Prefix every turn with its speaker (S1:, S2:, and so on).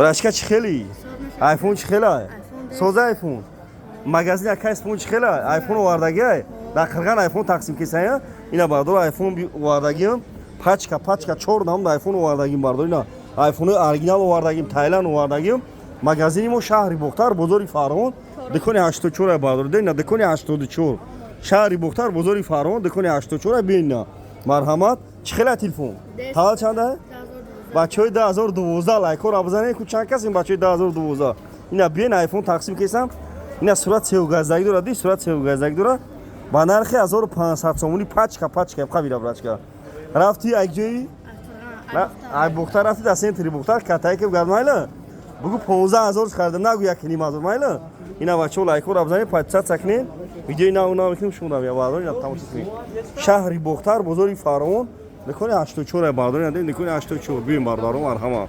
S1: براشکا چی خیلی؟ آیفون چی خیلی؟ سوزه آیفون. مغازه اکیس فون چی خیلی؟ آیفون واردگی. در خرگان آیفون تقسیم کیسه اینا بردار آیفون واردگیم. پاچکا چهار نام آیفون واردگیم بردار اینا. آیفون اورجینال واردگیم تایلند واردگیم. مغازه ما شهری بختر بزرگ فراون. دکانی 84 بردار دینا دکانی 84. شهری بختر بزرگ فراون دکانی 84 بینا. مرحمت چی خیلی تلفن؟ حال چنده؟ بچه‌های 2012 لایکو را بزنید کو چند کس این بچه‌های 2012 اینا بیان آیفون تقسیم کیسم اینا صورت سه‌گزدگی داره دی صورت سه‌گزدگی داره با نرخ 1500 سومونی پاچکا قبیله براشکا رفتی یک جایی ای بختر رفتی در سنتری بختر کاتای که گرمایله بگو 15000 خریدم نگو 1.5 مایله اینا بچه‌ها لایکو را بزنید 500 سکنین ویدیو اینا اونا میکنیم شما بیا بالا اینا تماشا کنید شهری بختر بزرگ فراون نکنه 84 برداری نداری نکنه 84 بیم بردارم مرحمت